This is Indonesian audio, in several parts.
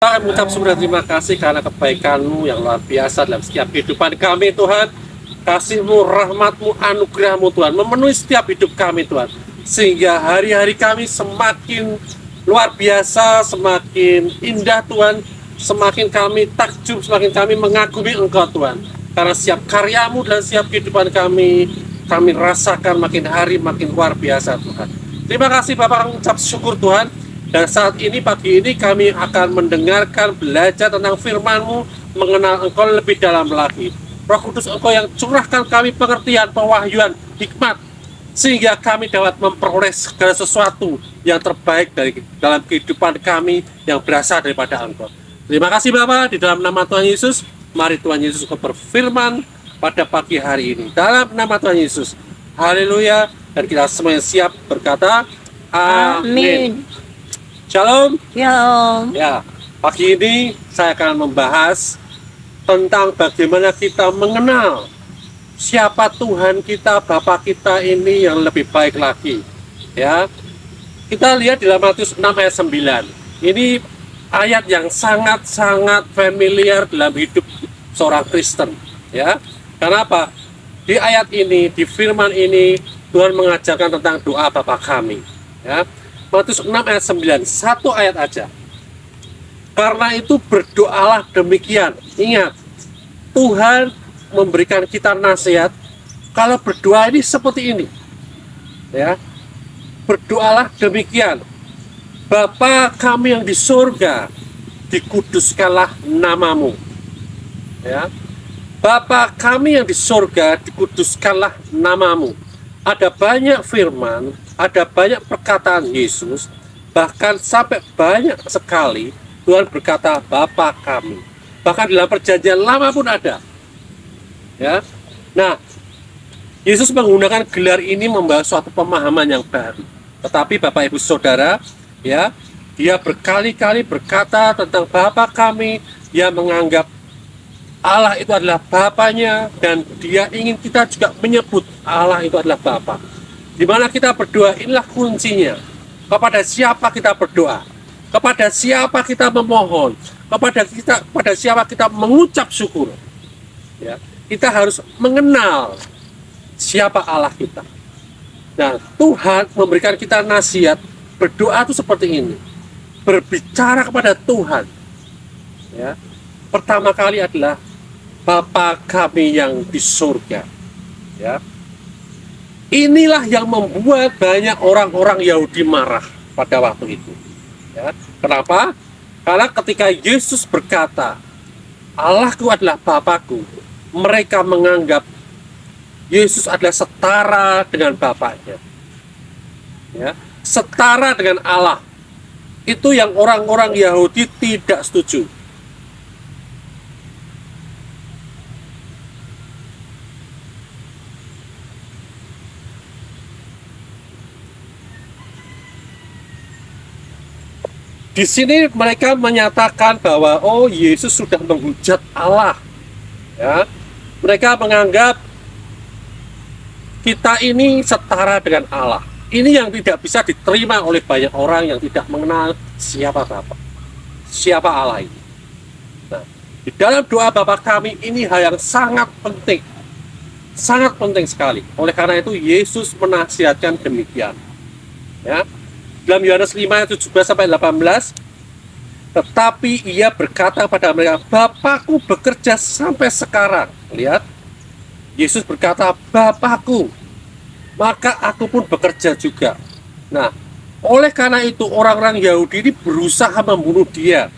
Kami mengucap syukur dan terima kasih karena kebaikan-Mu yang luar biasa dalam setiap kehidupan kami, Tuhan. Kasih-Mu, rahmat-Mu, anugerah-Mu, Tuhan, memenuhi setiap hidup kami, Tuhan. Sehingga hari-hari kami semakin luar biasa, semakin indah, Tuhan. Semakin kami takjub, semakin kami mengagumi Engkau, Tuhan. Karena setiap karya-Mu dan setiap kehidupan kami rasakan makin hari makin luar biasa, Tuhan. Terima kasih Bapak, kami ucap syukur, Tuhan. Dan saat ini, pagi ini kami akan mendengarkan, belajar tentang firman-Mu, mengenal Engkau lebih dalam lagi. Roh Kudus, Engkau yang curahkan kami pengertian, pewahyuan, hikmat, sehingga kami dapat memperoleh segala sesuatu yang terbaik dalam kehidupan kami yang berasal daripada Engkau. Terima kasih Bapak, di dalam nama Tuhan Yesus, mari Tuhan Yesus berfirman pada pagi hari ini. Dalam nama Tuhan Yesus, haleluya, dan kita semuanya siap berkata, amin. Shalom. Shalom. Ya, pagi ini saya akan membahas tentang bagaimana kita mengenal siapa Tuhan kita, Bapa kita ini yang lebih baik lagi. Ya, kita lihat di dalam Matius 6 ayat 9. Ini ayat yang sangat-sangat familiar dalam hidup seorang Kristen. Ya, karena apa? Di ayat ini, di firman ini, Tuhan mengajarkan tentang doa Bapa kami. Ya, Matius 6 ayat 9, satu ayat aja. Karena itu berdoalah demikian. Ingat, Tuhan memberikan kita nasihat kalau berdoa ini seperti ini. Ya. Berdoalah demikian. Bapa kami yang di surga, dikuduskanlah namamu. Ya. Bapa kami yang di surga, dikuduskanlah namamu. Ada banyak firman, ada banyak perkataan Yesus, bahkan sampai banyak sekali Tuhan berkata Bapa kami. Bahkan dalam perjanjian lama pun ada. Ya. Nah, Yesus menggunakan gelar ini membawa suatu pemahaman yang baru. Tetapi Bapak Ibu Saudara, ya, dia berkali-kali berkata tentang Bapa kami, dia menganggap Allah itu adalah Bapanya, dan dia ingin kita juga menyebut Allah itu adalah Bapa. Di mana kita berdoa, inilah kuncinya. Kepada siapa kita berdoa, kepada siapa kita memohon, kepada siapa kita mengucap syukur. Ya, kita harus mengenal siapa Allah kita. Nah, Tuhan memberikan kita nasihat, berdoa itu seperti ini. Berbicara kepada Tuhan. Ya, pertama kali adalah Bapa kami yang di surga. Ya. Inilah yang membuat banyak orang-orang Yahudi marah pada waktu itu. Ya. Kenapa? Karena ketika Yesus berkata, Allahku adalah Bapakku, mereka menganggap Yesus adalah setara dengan Bapaknya. Ya. Setara dengan Allah. Itu yang orang-orang Yahudi tidak setuju. Di sini mereka menyatakan bahwa oh, Yesus sudah menghujat Allah. Ya. Mereka menganggap kita ini setara dengan Allah. Ini yang tidak bisa diterima oleh banyak orang yang tidak mengenal siapa Bapa, siapa Allah ini. Nah, di dalam doa Bapa kami ini hal yang sangat penting sekali. Oleh karena itu Yesus menasihatkan demikian. Ya. Dalam Yohanes 5 ayat 17-18, tetapi ia berkata pada mereka, Bapakku bekerja sampai sekarang. Lihat, Yesus berkata, Bapakku, maka aku pun bekerja juga. Nah, oleh karena itu orang-orang Yahudi ini berusaha membunuh dia.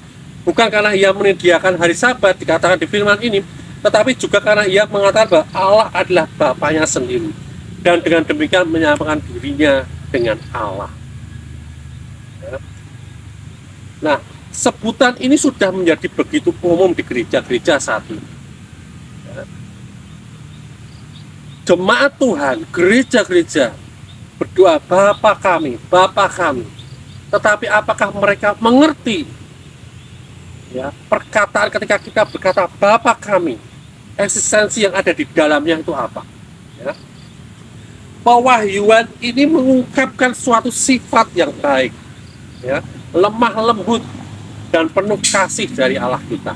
Bukan karena ia menyediakan hari Sabat, dikatakan di firman ini, tetapi juga karena ia mengatakan bahwa Allah adalah Bapaknya sendiri. Dan dengan demikian menyamakan dirinya dengan Allah. Nah, sebutan ini sudah menjadi begitu umum di gereja-gereja saat ini. Jemaat Tuhan, gereja-gereja berdoa Bapa kami, Bapa kami. Tetapi apakah mereka mengerti ya, perkataan ketika kita berkata Bapa kami, eksistensi yang ada di dalamnya itu apa? Ya. Pewahyuan ini mengungkapkan suatu sifat yang baik. Ya, lemah lembut, dan penuh kasih dari Allah kita.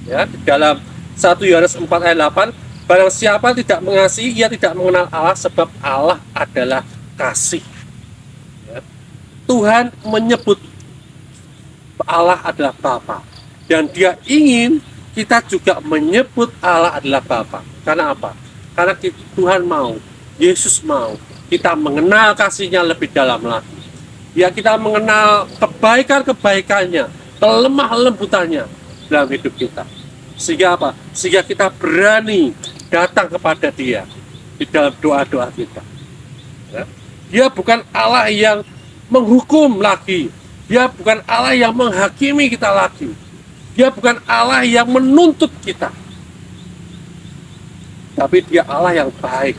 Ya, di dalam 1 Yohanes 4 ayat 8, barang siapa tidak mengasihi, ia tidak mengenal Allah, sebab Allah adalah kasih. Ya. Tuhan menyebut Allah adalah Bapa, dan Dia ingin kita juga menyebut Allah adalah Bapa. Karena apa? Karena Tuhan mau, Yesus mau kita mengenal kasih-Nya lebih dalam lagi. Ya, kita mengenal kebaikan-kebaikannya, kelemah lembutannya dalam hidup kita. Sehingga apa? Sehingga kita berani datang kepada Dia di dalam doa-doa kita. Ya. Dia bukan Allah yang menghukum lagi. Dia bukan Allah yang menghakimi kita lagi. Dia bukan Allah yang menuntut kita. Tapi Dia Allah yang baik,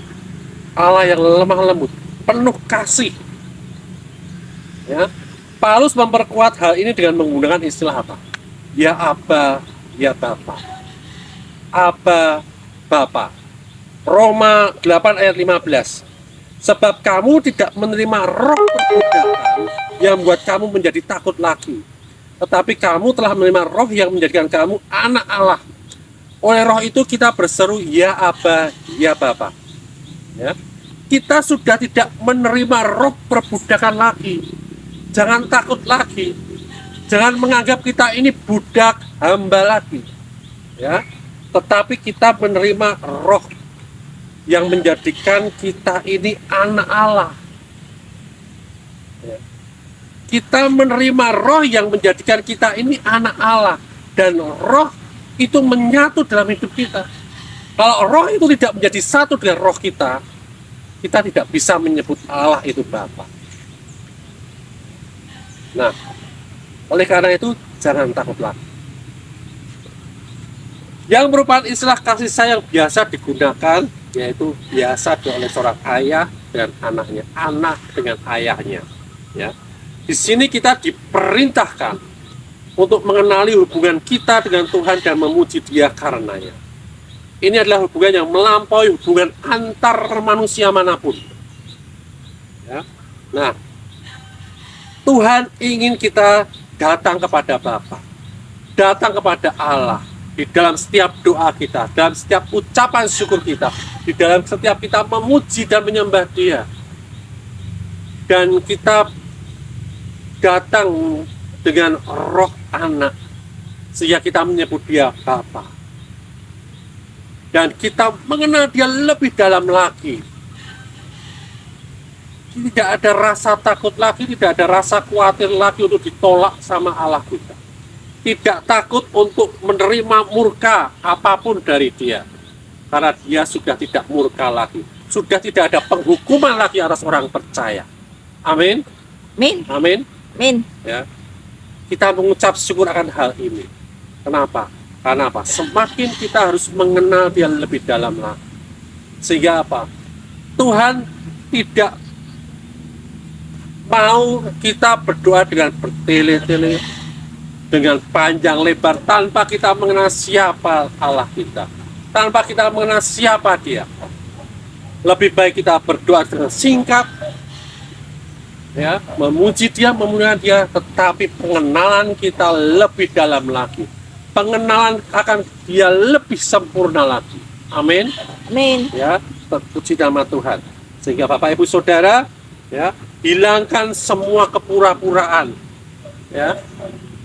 Allah yang lemah lembut, penuh kasih. Ya. Paulus memperkuat hal ini dengan menggunakan istilah apa? Ya Aba, ya Bapa. Aba, Bapa. Roma 8 ayat 15. Sebab kamu tidak menerima roh perbudakan yang membuat kamu menjadi takut lagi, tetapi kamu telah menerima roh yang menjadikan kamu anak Allah. Oleh roh itu kita berseru, ya Aba, ya Bapa. Ya. Kita sudah tidak menerima roh perbudakan lagi. Jangan takut lagi. Jangan menganggap kita ini budak hamba lagi. Ya. Tetapi kita menerima roh yang menjadikan kita ini anak Allah. Ya. Kita menerima roh yang menjadikan kita ini anak Allah, dan roh itu menyatu dalam hidup kita. Kalau roh itu tidak menjadi satu dengan roh kita tidak bisa menyebut Allah itu Bapa. Nah, oleh karena itu jangan takut lagi. Yang merupakan istilah kasih sayang biasa digunakan, yaitu biasa oleh seorang ayah dengan anaknya, anak dengan ayahnya. Ya. Di sini kita diperintahkan untuk mengenali hubungan kita dengan Tuhan dan memuji Dia karenanya. Ini adalah hubungan yang melampaui hubungan antar manusia manapun. Ya. Nah, Tuhan ingin kita datang kepada Bapa, datang kepada Allah di dalam setiap doa kita, dalam setiap ucapan syukur kita, di dalam setiap kita memuji dan menyembah Dia. Dan kita datang dengan roh anak, sehingga kita menyebut Dia Bapa. Dan kita mengenal Dia lebih dalam lagi. Tidak ada rasa takut lagi, tidak ada rasa khawatir lagi untuk ditolak sama Allah kita. Tidak takut untuk menerima murka apapun dari Dia. Karena Dia sudah tidak murka lagi. Sudah tidak ada penghukuman lagi atas orang percaya. Amin. Amin. Amin. Amin. Ya. Kita mengucap syukur akan hal ini. Kenapa? Karena apa? Semakin kita harus mengenal Dia lebih dalam lagi. Sehingga apa? Tuhan tidak mau kita berdoa dengan bertele-tele, dengan panjang lebar, tanpa kita mengenal siapa Allah kita, tanpa kita mengenal siapa Dia. Lebih baik kita berdoa dengan singkat, ya, memuji Dia, memuliakan Dia, tetapi pengenalan kita lebih dalam lagi, pengenalan akan Dia lebih sempurna lagi. Amin. Amin. Ya, terpuji nama Tuhan. Sehingga Bapak Ibu Saudara, ya, hilangkan semua kepura-puraan. Ya,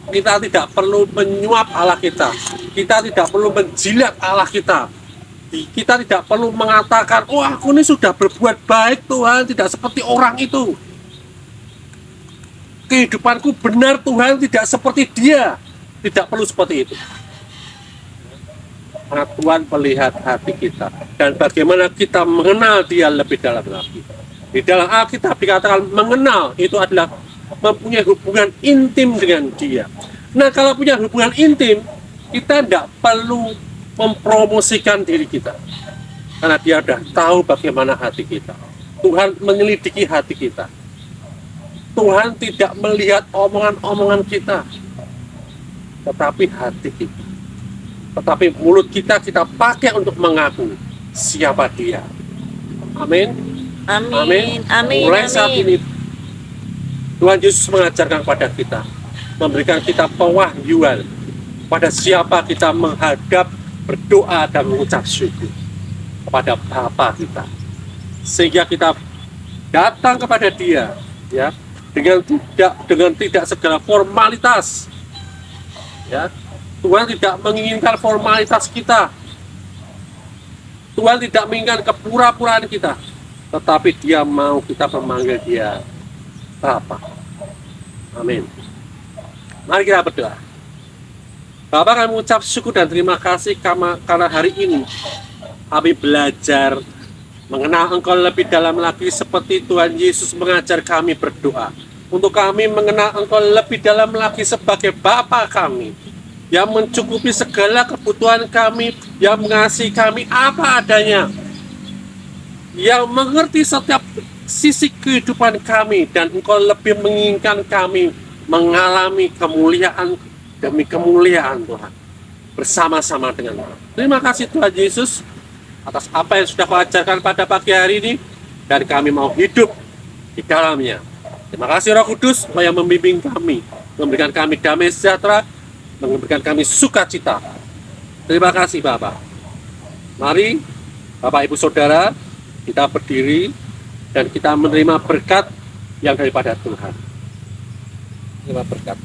kita tidak perlu menyuap Allah kita. Kita tidak perlu menjilat Allah kita. Kita tidak perlu mengatakan, oh aku ini sudah berbuat baik Tuhan, tidak seperti orang itu. Kehidupanku benar Tuhan, tidak seperti dia. Tidak perlu seperti itu. Karena Tuhan melihat hati kita dan bagaimana kita mengenal Dia lebih dalam lagi. Di dalam Alkitab dikatakan mengenal itu adalah mempunyai hubungan intim dengan Dia. Nah, kalau punya hubungan intim, kita tidak perlu mempromosikan diri kita. Karena Dia sudah tahu bagaimana hati kita. Tuhan menyelidiki hati kita. Tuhan tidak melihat omongan-omongan kita, tetapi hati kita. Tetapi mulut kita pakai untuk mengaku siapa Dia. Amin. Amin. Amin. Mulai Amin. saat ini Tuhan Yesus mengajarkan kepada kita memberikan kita pewahyuan pada siapa kita menghadap, berdoa dan mengucap syukur kepada Bapa kita, sehingga kita datang kepada Dia, ya, dengan tidak segala formalitas, ya. Tuhan tidak menginginkan formalitas kita, Tuhan tidak menginginkan kepura-puraan kita, tetapi Dia mau kita memanggil Dia Bapa. Amin. Mari kita berdoa. Bapa, kami mengucap syukur dan terima kasih karena hari ini kami belajar mengenal Engkau lebih dalam lagi, seperti Tuhan Yesus mengajar kami berdoa. Untuk kami mengenal Engkau lebih dalam lagi sebagai Bapa kami, yang mencukupi segala kebutuhan kami, yang mengasihi kami apa adanya, yang mengerti setiap sisi kehidupan kami, dan Engkau lebih menginginkan kami mengalami kemuliaan demi kemuliaan Tuhan bersama-sama dengan Tuhan. Terima kasih Tuhan Yesus atas apa yang sudah Kau ajarkan pada pagi hari ini, dan kami mau hidup di dalamnya. Terima kasih Roh Kudus yang membimbing kami, memberikan kami damai sejahtera, memberikan kami sukacita. Terima kasih Bapak. Mari Bapak Ibu Saudara, kita berdiri dan kita menerima berkat yang daripada Tuhan. Terima berkat.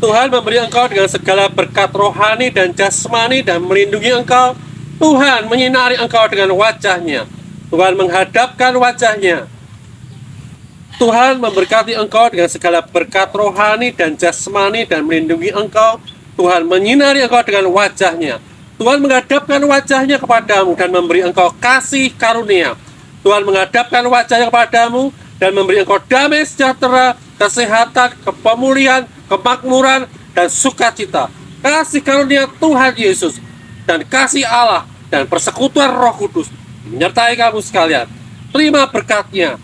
Tuhan memberi engkau dengan segala berkat rohani dan jasmani dan melindungi engkau. Tuhan menyinari engkau dengan wajah-Nya. Tuhan menghadapkan wajah-Nya. Tuhan memberkati engkau dengan segala berkat rohani dan jasmani dan melindungi engkau. Tuhan menyinari engkau dengan wajah-Nya. Tuhan menghadapkan wajah-Nya kepadamu dan memberi engkau kasih karunia. Tuhan menghadapkan wajah-Nya kepadamu dan memberi engkau damai sejahtera, kesehatan, kepemulihan, kemakmuran, dan sukacita. Kasih karunia Tuhan Yesus dan kasih Allah dan persekutuan Roh Kudus menyertai kamu sekalian. Terima berkat-Nya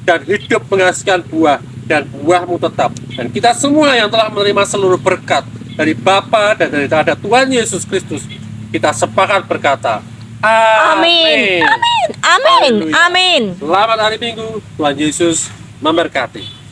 dan hidup menghasilkan buah, dan buahmu tetap. Dan kita semua yang telah menerima seluruh berkat dari Bapa dan dari Tuhan Yesus Kristus, kita sepakat berkata, amin. Amin. Amin. Amin. Selamat hari Minggu. Tuhan Yesus memberkati.